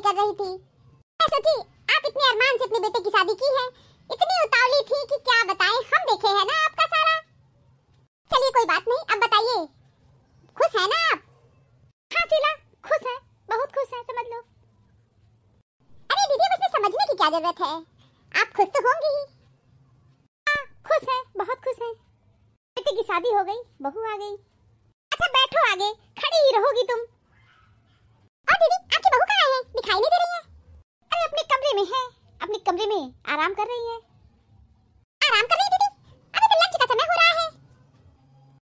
कर रही थी। मैं सोची आप इतने अरमान से अपने बेटे की शादी की है, इतनी उतावली थी कि क्या बताएं, हम देखे हैं ना आपका सारा। चलिए कोई बात नहीं, अब बताइए खुश है ना आप? हाँ शीला खुश है, बहुत खुश है, समझ लो। अरे दीदी उसमें समझने की क्या जरूरत है, आप खुश तो होंगी ही। हाँ खुश है, बहुत खुश है। बेटे की शादी हो गई, बहू आ गई। अच्छा बैठो आगे, खड़ी ही रहोगी तुम। और दीदी आपकी बहू कहाँ है, दिखाई नहीं दे रही है? अरे अपने कमरे में है, अपने कमरे में आराम कर रही है। आराम कर रही दीदी? अभी तो लंच का समय हो रहा है।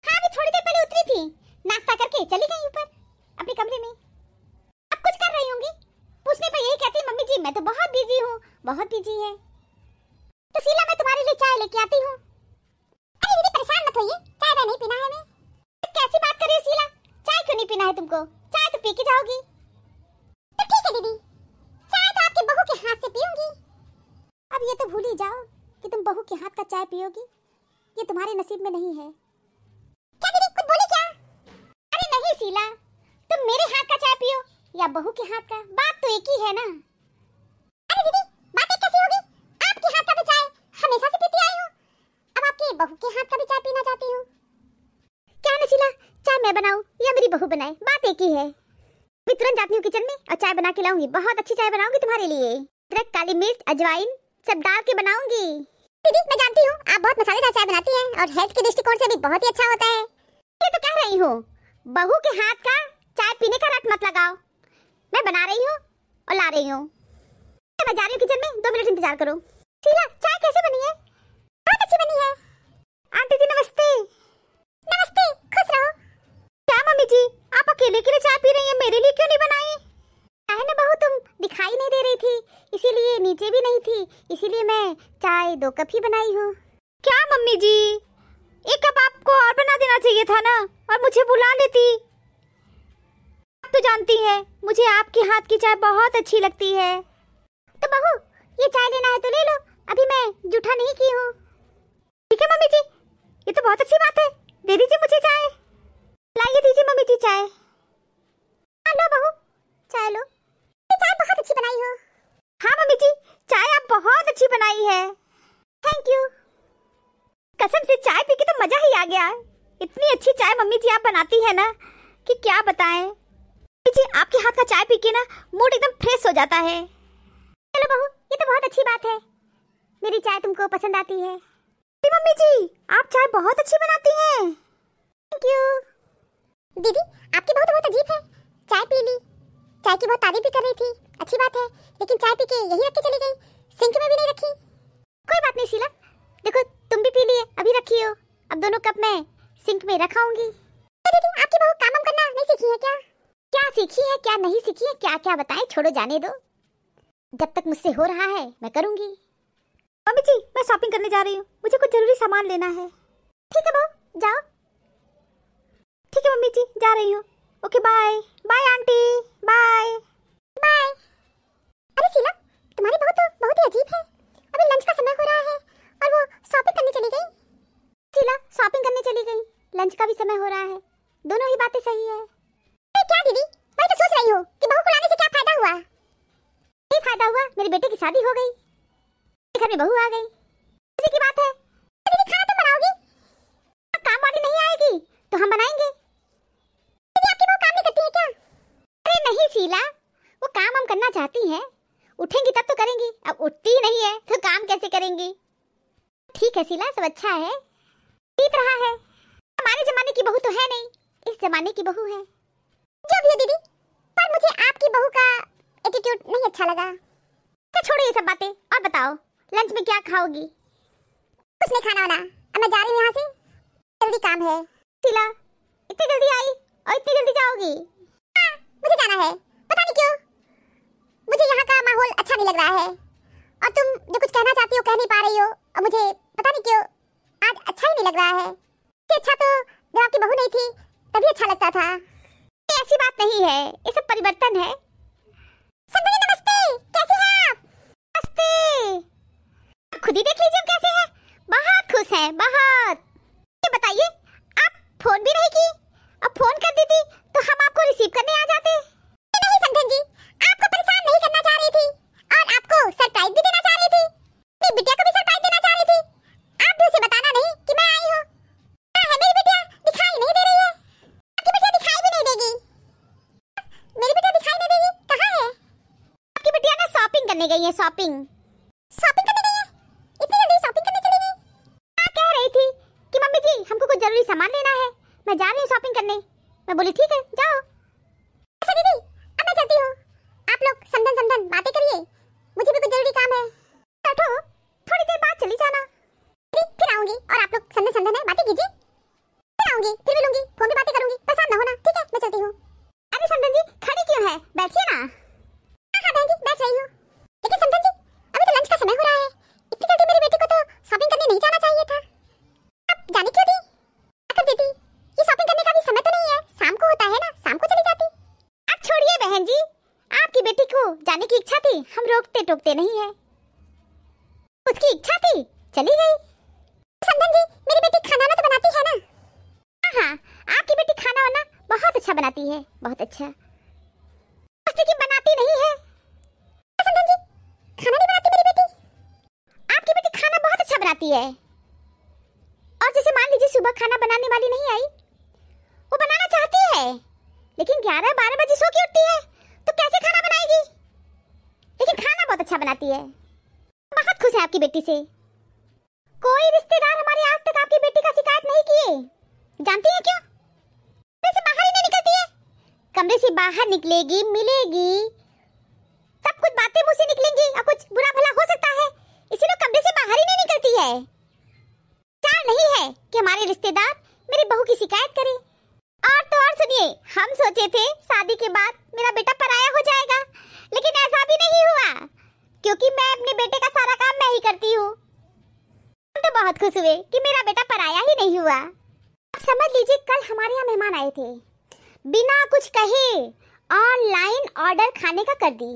हाँ अभी थोड़ी देर पहले उतरी थी, नाश्ता करके चली गई ऊपर अपने कमरे में। अब कुछ कर रही होंगी, पूछने पर यही कहती मम्मी जी मैं तो बहुत बिजी हूँ, बहुत बिजी है। तो शीला मैं तुम्हारे लिए चाय लेके आती हूँ। अरे दीदी परेशान मत होइए, चाय नहीं पीना है हमें। कैसी बात कर रही हो शीला, चाय क्यों नहीं पीना है तुमको? चाय तो पी के जाओगी। तो ठीक है दीदी, चाय तो आपकी बहू के हाथ से पीऊंगी। अब ये तो भूल ही जाओ कि तुम बहू के हाथ का चाय पियोगी, ये तुम्हारे नसीब में नहीं है। क्या दीदी कुछ बोली क्या? अरे नहीं शीला, तुम मेरे हाथ का चाय पियो या बहू के हाथ का, बात तो एक ही है ना। अरे दीदी बात एक कैसी होगी, आपके हाथ का तो चाय हमेशा से पीती आई हूँ, अब आपकी बहू के हाथ का भी चाय पीना चाहती हूँ। क्या ना शीला, चाय मैं बनाऊं या मेरी बहू बनाए, बात एक ही है। मैं तुरंत जाती हूँ किचन में और चाय बना के लाऊंगी, बहुत अच्छी चाय बनाऊंगी तुम्हारे लिए। अदरक काली मिर्च अजवाइन सब डाल के बनाऊंगी। दीदी मैं जानती हूँ आप बहुत मसालेदार चाय बनाती हैं और हेल्थ के दृष्टिकोण से भी बहुत ही अच्छा होता है। ये तो कह रही हूँ, बहू के हाथ का चाय पीने का रट मत लगाओ। मैं बना रही हूँ और ला रही हूँ, मैं जा रही हूँ किचन में, 2 मिनट इंतजार करो। शीला चाय कैसे बनी है? बहुत अच्छी बनी है। आंटी जी नमस्ते। नमस्ते, खुश रहो। क्या मम्मी जी आप अकेले के लिए चाय पी रही हैं, मेरे लिए क्यों नहीं बनाई? है ना बहू, तुम दिखाई नहीं दे रही थी इसीलिए नीचे भी नहीं थी, इसीलिए मैं चाय 2 कप ही बनाई हूँ। क्या मम्मी जी, 1 कप आपको और बना देना चाहिए था ना, और मुझे बुला लेती। आप तो जानती हैं मुझे आपके हाथ की चाय बहुत अच्छी लगती है। तो बहू ये चाय लेना है तो ले लो, अभी मैं जूठा नहीं की हूँ। ठीक है मम्मी जी, ये तो बहुत अच्छी बात है, दे दीजिए मुझे चाय। लाइए दीजिए मम्मी जी चाय। लो बहू चाय लो, चाय बहुत अच्छी बनाई हो। हाँ मम्मी जी चाय आप बहुत अच्छी बनाई है, थैंक यू। कसम से चाय पी के तो मजा ही आ गया, इतनी अच्छी चाय मम्मी जी आप बनाती है ना कि क्या बताएं। मम्मी जी आपके हाथ का चाय पी के ना मूड एकदम फ्रेश हो जाता है। चलो बहू ये तो बहुत अच्छी बात है, मेरी चाय तुमको पसंद आती है। मम्मी जी आप चाय बहुत अच्छी बनाती हैं, थैंक यू। दीदी आपकी बहू तो बहुत अजीब है, चाय पी ली, चाय की बहुत तारीफ भी कर रही थी, अच्छी बात है, लेकिन चाय पी के यही रख के चली गई, सिंक में भी नहीं रखी। कोई बात नहीं शीला, देखो तुम भी पी लिए, अभी रखी हो, अब दोनों कप मैं सिंक में रखाऊंगी। तो दीदी आपकी बहू काम करना नहीं सीखी है क्या? क्या सीखी है क्या नहीं सीखी है, क्या क्या बताएं, छोड़ो जाने दो, जब तक मुझसे हो रहा है मैं करूंगी। मम्मी जी मैं शॉपिंग करने जा रही हूँ, मुझे कुछ जरूरी सामान लेना है। ठीक है बहू जाओ। ठीक है मम्मी जी जा रही हूँ, okay bye. Bye aunty, bye bye. अरे शीला तुम्हारी बहू तो बहुत ही अजीब है, अभी लंच का समय हो रहा है और वो शॉपिंग करने चली गई। शीला शॉपिंग करने चली गई, लंच का भी समय हो रहा है, दोनों ही बातें सही है। अरे क्या दीदी मैं तो सोच रही हूँ कि बहू को लाने से क्या फायदा हुआ? नहीं फायदा हुआ, मेरे बेटे की शादी हो गई, घर में बहू आ गई, इसी की बात है। तो दीदी खाना तुम बनाओगी? काम वाली नहीं आएगी तो हम बनाएंगे। दीदी आपकी बहू काम नहीं करती है क्या? अरे नहीं शीला, वो काम हम करना चाहती हैं, उठेंगी तब तो करेंगी, अब उठती ही नहीं है तो काम कैसे करेंगी। ठीक है शीला सब अच्छा है, बीत रहा है, हमारे जमाने की बहू तो है नहीं, इस जमाने की बहू है। जो भी है दीदी, पर मुझे आपकी बहू का एटीट्यूड नहीं अच्छा लगा। तो छोड़ो ये सब बातें और बताओ लंच में क्या खाओगी? कुछ नहीं खाना वाला, अब मैं जा रही हूँ यहाँ से, जल्दी काम है। शीला इतनी जल्दी आई और इतनी जल्दी जाओगी? हाँ मुझे जाना है, पता नहीं क्यों मुझे यहाँ का माहौल अच्छा नहीं लग रहा है, और तुम जो कुछ कहना चाहती हो कह नहीं पा रही हो, और मुझे पता नहीं क्यों आज अच्छा ही नहीं लग रहा है। इससे अच्छा तो जब आपकी बहू नहीं थी तभी अच्छा लगता था। ये ऐसी बात नहीं है, ये सब परिवर्तन है। सब नमस्ते, कैसे हैं आप? नमस्ते, खुद ही देख लीजिए हम कैसे हैं, बहुत खुश हैं बहुत। ये बताइए आप फोन भी नहीं की, अब फोन कर देती तो हम आपको रिसीव करने आ जाते। नहीं समझन जी, आपको परेशान नहीं करने गई है शॉपिंग। शॉपिंग करने गई है? इतनी जल्दी शॉपिंग करने चली गई? हाँ, कह रही थी कि मम्मी जी हमको कुछ जरूरी सामान लेना है, मैं जा रही हूँ शॉपिंग करने। मैं बोली ठीक है जाओ। अच्छा दीदी अब मैं चलती हूँ, आप लोग समझन समझन बातें करिए, मुझे भी कुछ जरूरी काम है। बैठो, थोड़ी देर बाद चली जाना। फिर आऊंगी और आप लोग समझन समझन है बातें कीजिए। फिर आऊंगी, फिर मिलूंगी, फोन पे बातें करूंगी, परेशान ना होना, ठीक है? मैं चलती हूँ। अरे समझन जी खड़ी क्यों है, बैठिए ना। हाँ बहन जी बैठ रही हूँ, लेकिन समझन जी अभी तो लंच का समय हो रहा है, इतनी जल्दी मेरी बेटी को तो शॉपिंग करने नहीं जाना चाहिए था। अब जाने क्यों दी? अगर देती, ये शॉपिंग करने का भी समय तो नहीं है, शाम को होता है ना, शाम को चली जाती। अब छोड़िए बहन जी, आपकी बेटी को जाने की इच्छा थी, हम रोकते टोकते नहीं है, उसकी इच्छा थी चली गई। समझन जी मेरी बेटी खाना ना तो बनाती है ना? हाँ, आपकी बेटी खाना वाना बहुत अच्छा बनाती है, बहुत अच्छा। लेकिन बनाती नहीं है। समझन जी खाना नहीं बनाती मेरी बेटी? आपकी बेटी खाना बहुत अच्छा बनाती है, और जैसे मान लीजिए सुबह खाना बनाने वाली नहीं आई, वो बनाना चाहती है, लेकिन 11-12 बजे सो के उठती है, तो कैसे खाना बनाएगी? लेकिन खाना बहुत अच्छा बनाती है, बहुत खुश है आपकी बेटी से। कोई रिश्तेदार हमारे आज तक आपकी बेटी का शिकायत नहीं किए, जानती है क्यों? कमरे से बाहर ही नहीं निकलती है। कमरे से बाहर निकलेगी, मिलेगी, सब कुछ बातें मुंह से निकलेंगी और कुछ बुरा भला हो सकता है, इसीलिए कमरे से बाहर ही नहीं निकलती है। चाल नहीं है कि हमारे रिश्तेदार मेरी बहू की शिकायत करें। और तो और सुनिए, हम सोचे थे शादी के बाद मेरा बेटा पराया हो जाएगा, लेकिन ऐसा भी नहीं हुआ, क्योंकि मैं अपने बेटे का सारा काम मैं ही करती हूँ। हम तो बहुत खुश हुए कि मेरा बेटा पराया ही नहीं हुआ। अब समझ लीजिए कल हमारे यहाँ मेहमान आए थे, बिना कुछ कहे ऑनलाइन ऑर्डर खाने का कर दी,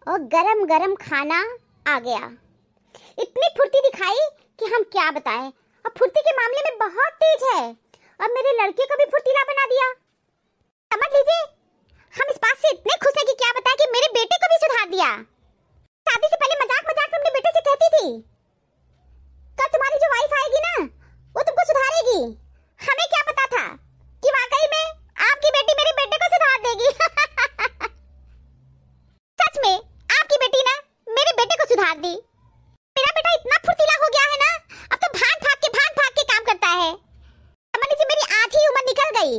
और गरम गरम खाना आ गया। इतनी फुर्ती दिखाई कि हम क्या बताएं, और फुर्ती के मामले में बहुत तेज है, और मेरे लड़के को भी फुर्तीला बना दिया। समझ लीजिए हम इस बात से इतने खुश हैं कि क्या बताएं कि मेरे बेटे को भी सुधार दिया। शादी से पहले मजाक मजाक में अपने बेटे से कहती थी, कल तुम्हारी जो वाइफ आएगी ना वो तुमको सुधारेगी। हमें क्या पता था कि वाकई में आपकी बेटी मेरे बेटे को सुधार देगी। सच में आपकी बेटी ना मेरे बेटे को सुधार दी। मेरा बेटा इतना फुर्तीला हो गया है ना, अब तो भाग भाग के काम करता है। समझ लीजिए मेरी आधी उम्र निकल गई,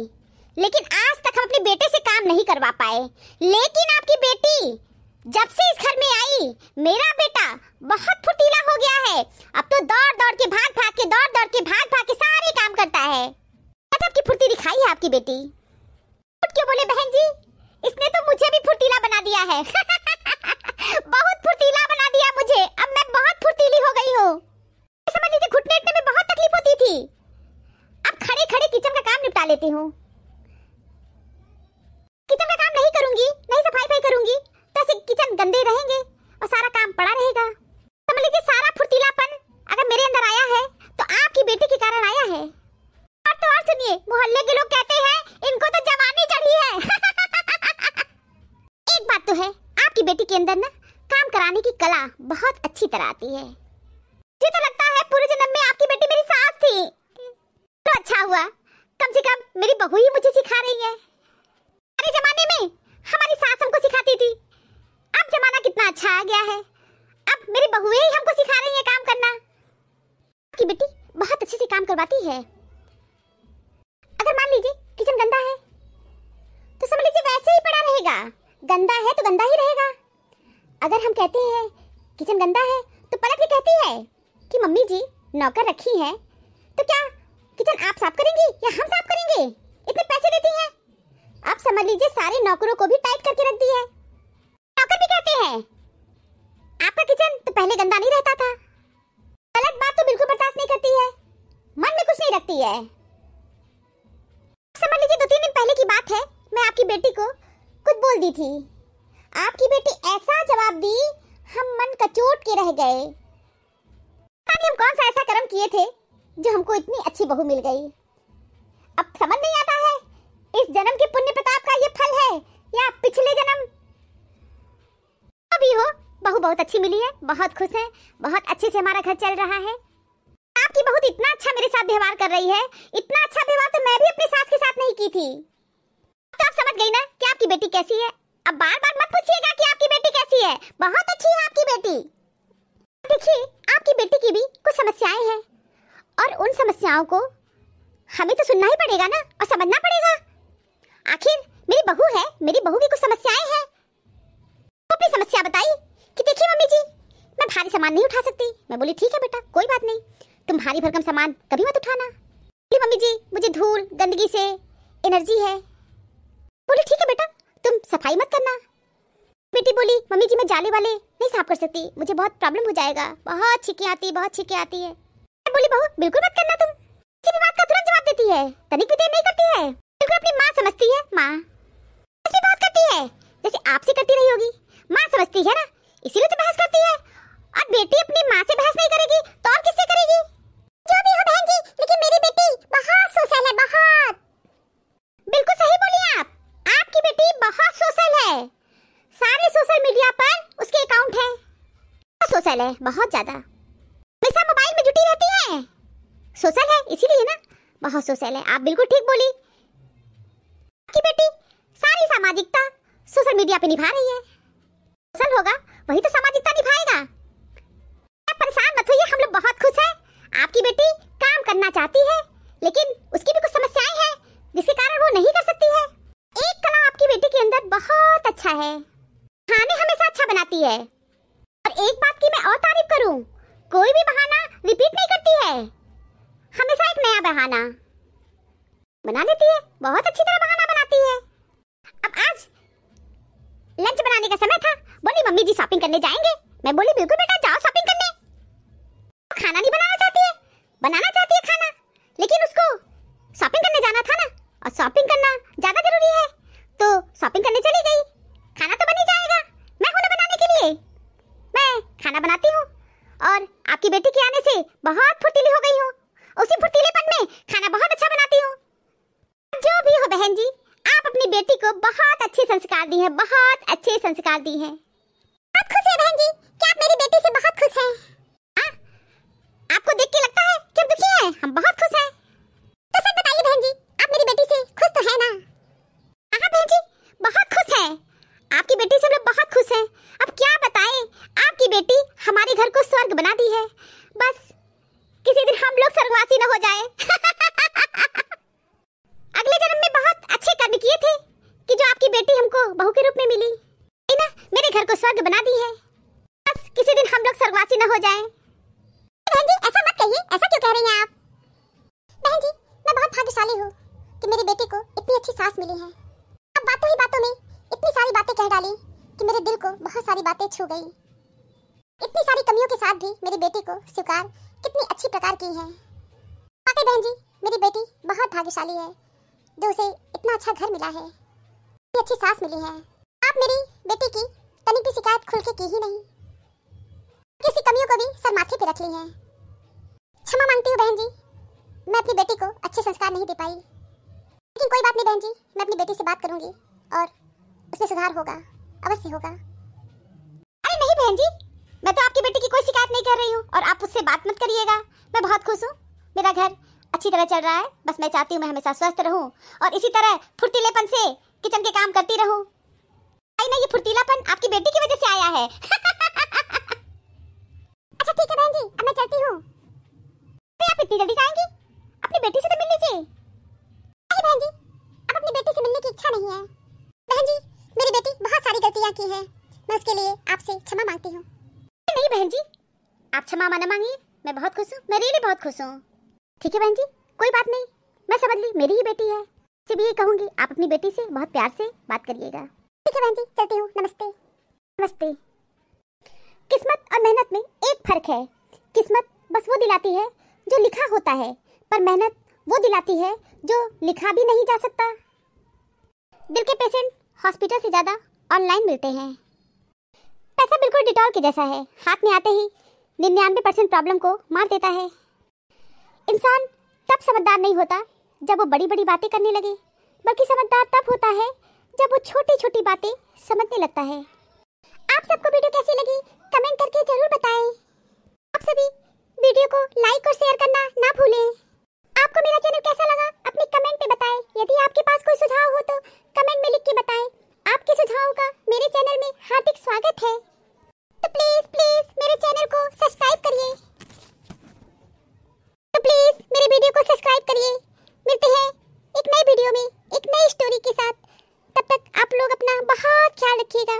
लेकिन आज तक हम अपने बेटे से काम नहीं करवा पाए। लेकिन आपकी बेटी जब से इस घर में आई, मेरा बेटा बहुत फुर्तीला हो गया है। अब तो दौड़ दौड़ के भाग भाग के सारे काम करता है। गजब की फुर्ती दिखाई है आपकी बेटी। कुछ क्यों बोले बहन जी, इसने तो मुझे भी फुर्तीला बना दिया है। बहुत फुर्तीला बना दिया मुझे, अब मैं बहुत फुर्तीली हो गई हूँ। समझ लीजिए घुटने में बहुत तकलीफ होती थी, अब खड़े खड़े किचन का काम निपटा लेती हूँ। किचन का काम नहीं करूंगी, नहीं सफाई करूंगी, तो किचन गंदे रहेंगे और सारा काम पड़ा रहेगा। समझ लीजिए सारा फुर्तीलापन अगर मेरे अंदर आया है तो आपकी बेटी के कारण आया है। और तो और सुनिए, मोहल्ले के लोग कहते हैं इनको तो जवानी चढ़ी है। एक बात तो है, आपकी बेटी के अंदर ना काम कराने की कला बहुत अच्छी तरह आती है। मुझे तो लगता है पूरे जन्म में आपकी बेटी मेरी सास थी। तो अच्छा हुआ, कम से कम मेरी बहू ही मुझे सिखा रही है। अरे जमाने में हमारी सास हमको सिखाती थी, अब जमाना कितना अच्छा आ गया है, अब मेरी बहुएं ही हमको सिखा रही है काम करना। आपकी बेटी बहुत अच्छे से काम करवाती है। अगर मान लीजिए किचन गंदा है तो समझ लीजिए वैसे ही पड़ा रहेगा, गंदा है तो गंदा ही रहेगा। अगर हम कहते हैं किचन गंदा है तो पलट के कहती है कि मम्मी जी नौकर रखी है, तो क्या किचन आप साफ करेंगी या हम साफ करेंगे? इतने पैसे देती हैं। आप समझ लीजिए सारे नौकरों को भी टाइट करके रख दी है। नौकर भी कहते हैं आपका किचन तो पहले गंदा नहीं रहता था। गलत बात तो बिल्कुल बर्दाश्त नहीं करती है, मन में कुछ नहीं रखती है। समझ लीजिए 2-3 दिन पहले की बात है, मैं आपकी बेटी को कुछ बोल दी थी, आपकी बेटी ऐसा जवाब दी हम मन कचोट के रह गए। हम कौन सा ऐसा कर्म किए थे जो हमको इतनी अच्छी बहू मिल गई। अब समझ नहीं आता है इस जन्म के पुण्य प्रताप का ये फल है या पिछले जन्म। अभी हो बहू बहुत अच्छी मिली है, बहुत खुश है, बहुत अच्छे से हमारा घर चल रहा है। आपकी बहू इतना अच्छा मेरे साथ व्यवहार कर रही है, इतना अच्छा व्यवहार तो मैं भी अपनी सास के साथ नहीं की थी। तो आप समझ गई ना कि आपकी बेटी कैसी है। अब बार बार मत पूछिएगा कि आपकी बेटी कैसी कैसी है? बहुत अच्छी है आपकी बेटी। देखिए, आपकी बेटी की भी कुछ समस्याएं हैं और उन समस्याओं को हमें तो सुनना ही पड़ेगा ना और समझना पड़ेगा। आखिर मेरी बहू है, मेरी बहू की कुछ समस्याएं हैं। तो अपनी समस्या बताई कि देखिए मम्मी जी, मैं भारी सामान नहीं उठा सकती। मैं बोली ठीक है बेटा, कोई बात नहीं, तुम भारी भरकम सामान कभी मत उठाना। बोली मम्मी जी, मुझे धूल गंदगी से एलर्जी है। बोली ठीक है बेटा, तुम सफाई मत करना। बेटी बोली मम्मी जी, मैं जाले वाले नहीं साफ कर सकती, मुझे बहुत प्रॉब्लम हो जाएगा, बहुत छींकें आती है, बहुत छींकें आती है। मैं बोली बहू बिल्कुल मत करना, तुम किसी भी बात का तुरंत जवाब देती है, तनिक भी देर नहीं करती है, बिल्कुल अपनी माँ समझती है। माँ ऐसी बात करती है जैसे आपसे करती रही होगी। माँ समझती है ना, इसीलिए तो बहस करती है। और बेटी अपनी माँ से बहस नहीं करेगी तो और किससे करेगी? जो भी हो बहन जी, लेकिन मेरी बेटी बहुत सोशल है, बहुत। बिल्कुल सही बोली आप, आपकी बेटी बहुत सोशल है। सारे सोशल मीडिया पर उसके अकाउंट है, बहुत सोशल है, बहुत ज्यादा। हमेशा मोबाइल में जुटी रहती है, सोशल है इसीलिए ना, बहुत सोशल है। आप बिल्कुल ठीक बोली, आपकी बेटी सारी सामाजिकता सोशल मीडिया पे निभा रही है। सोशल होगा वही तो सामाजिकता निभाएगा। आप परेशान मत होइए, हम लोग बहुत खुश हैं। आपकी बेटी काम करना चाहती है लेकिन उसकी भी कुछ समस्याएं हैं जिसके कारण वो नहीं कर सकती है। एक कला आपकी बेटी के अंदर बहुत अच्छा है, खाने हमेशा अच्छा बनाती है। और एक बात की मैं और तारीफ करूं, कोई भी बहाना रिपीट नहीं करती है, हमेशा एक नया बहाना बना लेती है, बहुत अच्छी तरह बहाना बनाती है। अब आज लंच बनाने का समय था, बोली मम्मी जी शॉपिंग करने जाएंगे। मैं बोली बिल्कुल बेटा जाओ शॉपिंग करने। खाना नहीं बनाना चाहती है, बनाना चाहती है खाना, लेकिन उसको शॉपिंग करने जाना था ना, और शॉपिंग करना ज्यादा जरूरी है तो शॉपिंग करने चली गई। खाना तो बन ही जाएगा, मैं हूं ना बनाने के लिए, मैं खाना बनाती हूँ। और आपकी बेटी के आने से बहुत फुर्तीली हो गई हूँ, उसी फुर्तीलेपन में खाना बहुत अच्छा बनाती हूँ। जो भी हो बहन जी, आप अपनी बेटी को बहुत अच्छे संस्कार दी हैं, बहुत अच्छे संस्कार दी हैं। बहुत खुश है बहन जी कि आप मेरी बेटी से बहुत खुश हैं। हाँ, आपको देख के लगता है कि हम दुखी हैं? हम बहुत खुश हैं। तो सच बताइए बहन जी, आप मेरी बेटी से खुश तो है ना? हाँ बहन जी, बहुत खुश हैं। आपकी बेटी से हम लोग बहुत खुश हैं। अब क्या बताएं, आपकी बेटी हमारे घर को स्वर्ग बना दी है। बस किसी दिन हम लोग स्वर्गवासी न हो जाए। अगले जन्म में बहुत अच्छे कर्म किए थे कि जो आपकी बेटी हमको बहू के रूप में मिली ना, मेरे घर को स्वर्ग बना दी है। बस किसी दिन हम लोग स्वर्गवासी न हो जाए। बहन जी ऐसा मत कहिए, ऐसा क्यों कह रही हैं आप? बहन जी मैं बहुत भाग्यशाली हूँ कि मेरी बेटी को इतनी अच्छी सास मिली है। अब बातों ही बातों में इतनी सारी बातें कह डाली कि मेरे दिल को बहुत सारी बातें छू गई। इतनी सारी कमियों के साथ भी मेरी बेटी को स्वीकार कितनी अच्छी प्रकार की है। वाकई बहन जी मेरी बेटी बहुत भाग्यशाली है जो उसे इतना अच्छा घर मिला है, इतनी अच्छी सास मिली है। आप मेरी बेटी की तनिक भी शिकायत खुल के की ही नहीं, किसी कमियों को भी सर माथे पे रख ली है। क्षमा मांगती हूँ बहन जी, मैं अपनी बेटी को अच्छे संस्कार नहीं दे पाई, लेकिन कोई बात नहीं बहन जी, मैं अपनी बेटी से बात करूंगी और उसमें सुधार होगा, अवश्य होगा। अरे नहीं बहन जी, मैं तो आपकी बेटी की कोई शिकायत नहीं कर रही हूँ और आप उससे बात मत करिएगा। मैं बहुत खुश हूँ, मेरा घर अच्छी तरह चल रहा है। बस मैं चाहती हूँ मैं हमेशा स्वस्थ रहूँ और इसी तरह फुर्तीलेपन से किचन के काम करती रहूँ। नहीं, ये फुर्तीलापन आपकी बेटी की वजह से आया है। अच्छा ठीक है बहन जी, अब मैं चलती हूँ। आप इतनी जल्दी जाएंगी? अपनी बेटी से तो मिल लीजिए। नहीं बहन जी, अब अपनी बेटी से मिलने की इच्छा नहीं है। बहन जी मेरी बेटी बहुत सारी गलतियाँ की है, मैं उसके लिए आपसे क्षमा मांगती हूँ। नहीं बहन जी, आप क्षमा माना मांगिए, मैं बहुत खुश हूँ, मैं रियली बहुत खुश हूँ। ठीक है बहन जी, कोई बात नहीं, मैं समझ ली, मेरी ही बेटी है। इससे भी ये कहूँगी आप अपनी बेटी से बहुत प्यार से बात करिएगा। ठीक है बहन जी, चलती हूँ, नमस्ते। नमस्ते। किस्मत और मेहनत में एक फर्क है, किस्मत बस वो दिलाती है जो लिखा होता है, पर मेहनत वो दिलाती है जो लिखा भी नहीं जा सकता। दिल के पेशेंट हॉस्पिटल से ज़्यादा ऑनलाइन मिलते हैं। पैसा बिल्कुल डिटॉल के जैसा है, हाथ में आते ही 99% प्रॉब्लम को मार देता है। इंसान तब समझदार नहीं होता जब वो बड़ी बड़ी बातें करने लगे, बल्कि समझदार तब होता है जब वो छोटी छोटी बातें समझने लगता है। आप सबको वीडियो कैसी लगी कमेंट करके जरूर बताएं। आप सभी वीडियो को लाइक और शेयर करना ना भूलें। आपको मेरा चैनल कैसा लगा अपने कमेंट में बताएं। यदि आपके पास कोई सुझाव हो तो कमेंट में लिख के बताएं। आपके सुझावों का मेरे चैनल में हार्दिक स्वागत। स्वागत है। तो प्लीज प्लीज मेरे चैनल को सब्सक्राइब करिए। तो प्लीज मेरे वीडियो को सब्सक्राइब करिए। मिलते हैं एक नई वीडियो में एक नई स्टोरी के साथ। तब तक आप लोग अपना बहुत ख्याल रखिएगा।